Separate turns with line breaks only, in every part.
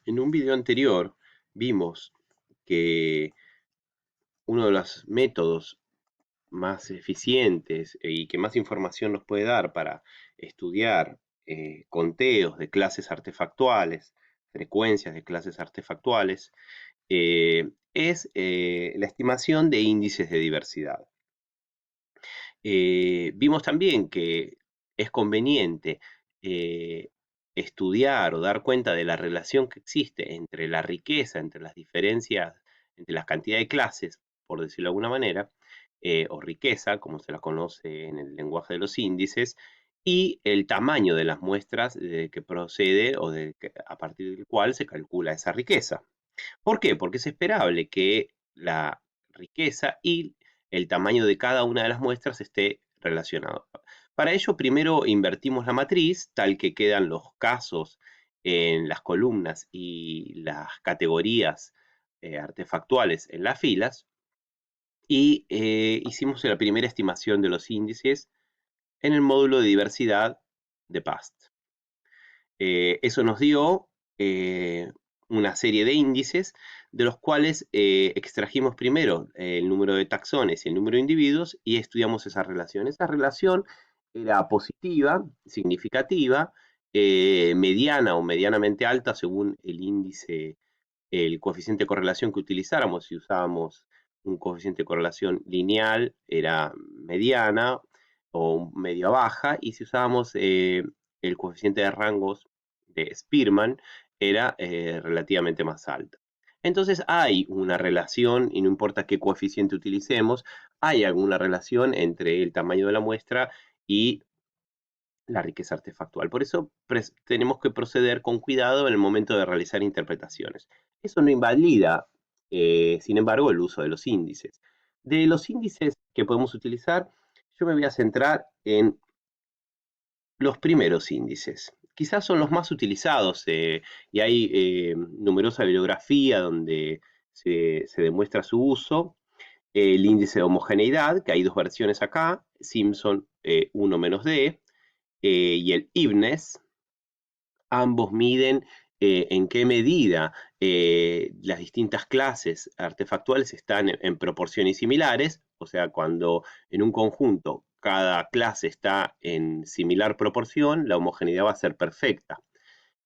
En un video anterior vimos que uno de los métodos más eficientes y que más información nos puede dar para estudiar conteos de clases artefactuales, frecuencias de clases artefactuales, es la estimación de índices de diversidad. Vimos también que es conveniente eh, estudiar o dar cuenta de la relación que existe entre la riqueza, entre las diferencias, entre la cantidad de clases, por decirlo de alguna manera, o riqueza, como se la conoce en el lenguaje de los índices, y el tamaño de las muestras de que procede o a partir del cual se calcula esa riqueza. ¿Por qué? Porque es esperable que la riqueza y el tamaño de cada una de las muestras esté relacionado. Para ello, primero invertimos la matriz, tal que quedan los casos en las columnas y las categorías artefactuales en las filas, y hicimos la primera estimación de los índices en el módulo de diversidad de PAST. Eso nos dio una serie de índices de los cuales extrajimos primero el número de taxones y el número de individuos y estudiamos esa relación. Esa relación era positiva, significativa, mediana o medianamente alta según el índice, el coeficiente de correlación que utilizáramos. Si usábamos un coeficiente de correlación lineal, era mediana o media baja, y si usábamos el coeficiente de rangos de Spearman, era relativamente más alta. Entonces hay una relación, y no importa qué coeficiente utilicemos, hay alguna relación entre el tamaño de la muestra y la riqueza artefactual. Por eso tenemos que proceder con cuidado en el momento de realizar interpretaciones. Eso no invalida, sin embargo, el uso de los índices. De los índices que podemos utilizar, yo me voy a centrar en los primeros índices. Quizás son los más utilizados y hay numerosa bibliografía donde se demuestra su uso. El índice de homogeneidad, que hay dos versiones acá, Simpson 1 menos D, y el Ibnes. Ambos miden en qué medida las distintas clases artefactuales están en proporciones similares, o sea, cuando en un conjunto cada clase está en similar proporción, la homogeneidad va a ser perfecta.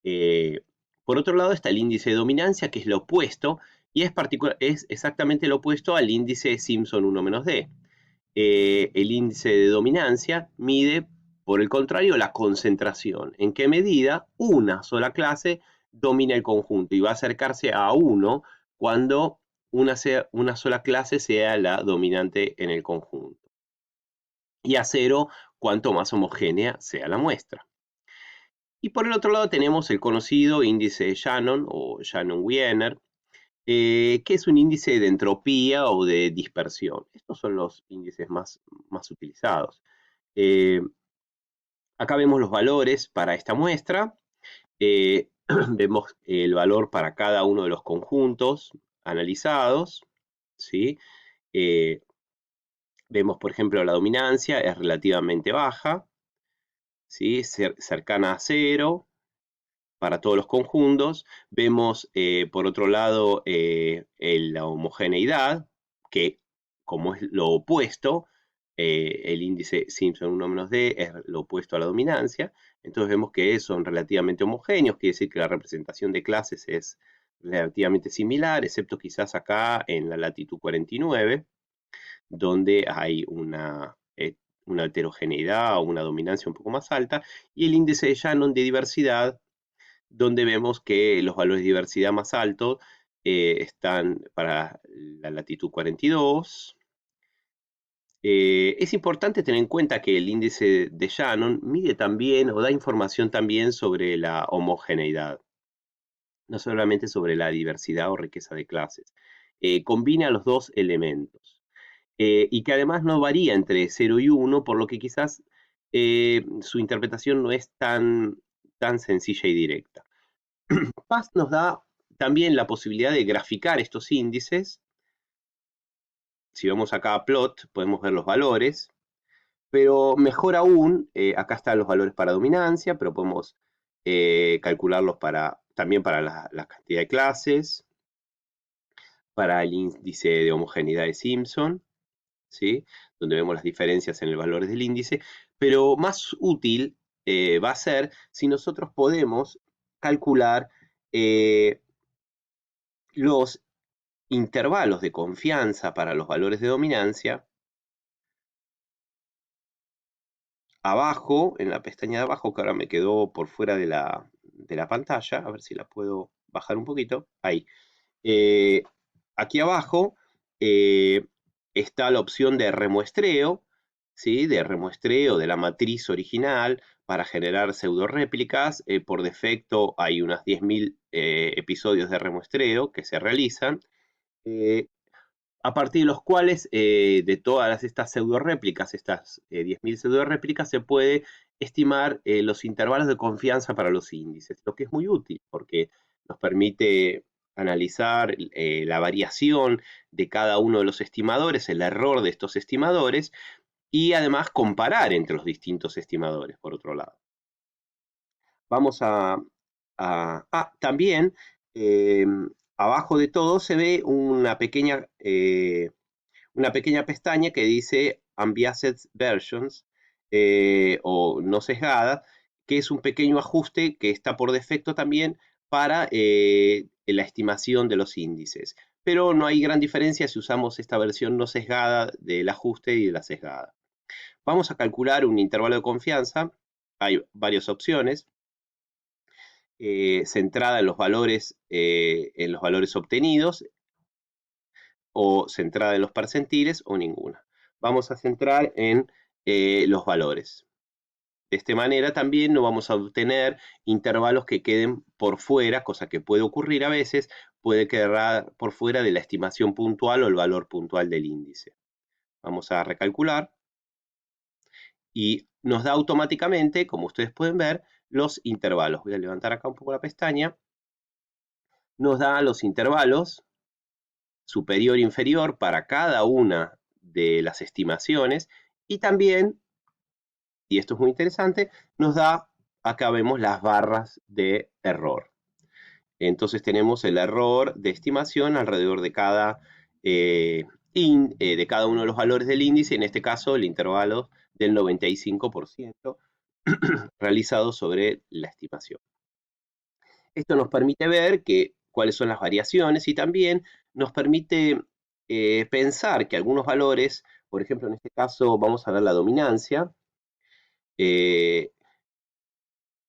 Eh, por otro lado está el índice de dominancia, que es lo opuesto, y es exactamente lo opuesto al índice Simpson 1 menos D. El índice de dominancia mide, por el contrario, la concentración, en qué medida una sola clase domina el conjunto y va a acercarse a 1 cuando una sola clase sea la dominante en el conjunto, y a 0 cuanto más homogénea sea la muestra. Y por el otro lado tenemos el conocido índice de Shannon o Shannon-Wiener, que es un índice de entropía o de dispersión. Estos son los índices más utilizados. Eh, Acá vemos los valores para esta muestra. Eh, Vemos el valor para cada uno de los conjuntos analizados, ¿sí? Eh, Vemos, por ejemplo, la dominancia es relativamente baja, ¿sí? Cercana a 0 para todos los conjuntos. Vemos, por otro lado, la homogeneidad, que como es lo opuesto, el índice Simpson 1 menos D es lo opuesto a la dominancia. Entonces vemos que son relativamente homogéneos, quiere decir que la representación de clases es relativamente similar, excepto quizás acá en la latitud 49, donde hay una heterogeneidad o una dominancia un poco más alta, y el índice de Shannon de diversidad, donde vemos que los valores de diversidad más altos están para la latitud 42. Es importante tener en cuenta que el índice de Shannon mide también o da información también sobre la homogeneidad, no solamente sobre la diversidad o riqueza de clases. Combina los dos elementos y que además no varía entre 0 y 1, por lo que quizás su interpretación no es tan sencilla y directa. PAST nos da también la posibilidad de graficar estos índices. Si vemos acá a plot, podemos ver los valores, pero mejor aún, acá están los valores para dominancia, pero podemos calcularlos para también para la cantidad de clases, para el índice de homogeneidad de Simpson, ¿sí? Donde vemos las diferencias en el valor del índice, pero más útil va a ser si nosotros podemos calcular los intervalos de confianza para los valores de dominancia. Abajo, en la pestaña de abajo, que ahora me quedó por fuera de la pantalla, a ver si la puedo bajar un poquito, ahí. Aquí abajo está la opción de remuestreo, ¿sí? De remuestreo de la matriz original para generar pseudo réplicas. Por defecto hay unas 10.000 episodios de remuestreo que se realizan. A partir de los cuales, de todas estas pseudo réplicas, estas 10.000 pseudo réplicas, se puede estimar los intervalos de confianza para los índices, lo que es muy útil porque nos permite analizar la variación de cada uno de los estimadores, el error de estos estimadores, y además comparar entre los distintos estimadores, por otro lado. Vamos también, abajo de todo se ve una pequeña pestaña que dice Unbiased Versions o no sesgada, que es un pequeño ajuste que está por defecto también para la estimación de los índices. Pero no hay gran diferencia si usamos esta versión no sesgada del ajuste y de la sesgada. Vamos a calcular un intervalo de confianza. Hay varias opciones. Centrada en los valores obtenidos, o centrada en los percentiles, o ninguna. Vamos a centrar en los valores. De esta manera también no vamos a obtener intervalos que queden por fuera, cosa que puede ocurrir a veces, puede quedar por fuera de la estimación puntual o el valor puntual del índice. Vamos a recalcular y nos da automáticamente, como ustedes pueden ver, los intervalos. Voy a levantar acá un poco la pestaña. Nos da los intervalos superior e inferior para cada una de las estimaciones y también, y esto es muy interesante, nos da, acá vemos las barras de error. Entonces tenemos el error de estimación alrededor de de cada uno de los valores del índice, en este caso el intervalo del 95% realizado sobre la estimación. Esto nos permite ver cuáles son las variaciones y también nos permite pensar que algunos valores, por ejemplo, en este caso vamos a ver la dominancia.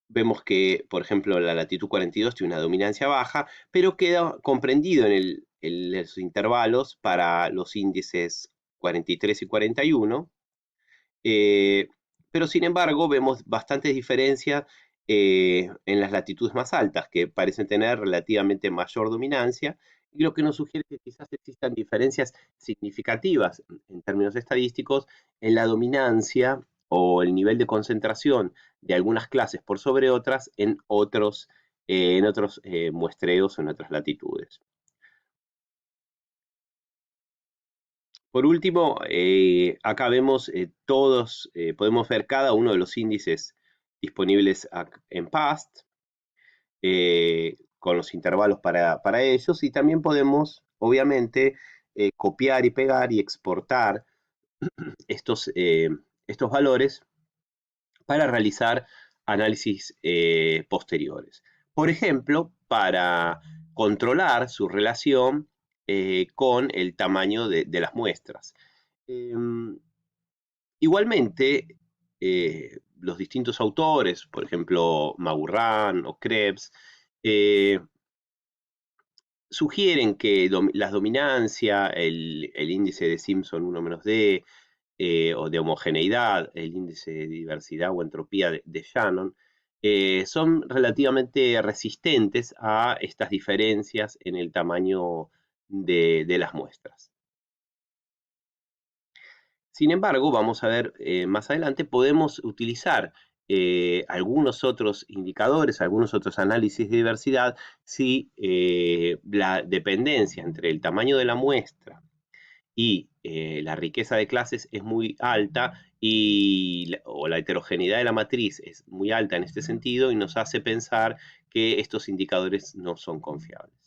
Vemos que, por ejemplo, la latitud 42 tiene una dominancia baja, pero queda comprendido en los intervalos para los índices 43 y 41. Pero sin embargo vemos bastantes diferencias en las latitudes más altas, que parecen tener relativamente mayor dominancia, y lo que nos sugiere que quizás existan diferencias significativas en términos estadísticos en la dominancia o el nivel de concentración de algunas clases por sobre otras en otros muestreos o en otras latitudes. Por último, acá vemos podemos ver cada uno de los índices disponibles en PAST, con los intervalos para ellos, y también podemos, obviamente, copiar y pegar y exportar estos valores para realizar análisis posteriores. Por ejemplo, para controlar su relación con el tamaño de las muestras. Igualmente, los distintos autores, por ejemplo, Maurran o Krebs, sugieren que las dominancias, el índice de Simpson 1-D, o de homogeneidad, el índice de diversidad o entropía de Shannon, son relativamente resistentes a estas diferencias en el tamaño de las muestras. Sin embargo, vamos a ver más adelante, podemos utilizar algunos otros indicadores, algunos otros análisis de diversidad, si la dependencia entre el tamaño de la muestra y la riqueza de clases es muy alta o la heterogeneidad de la matriz es muy alta en este sentido y nos hace pensar que estos indicadores no son confiables.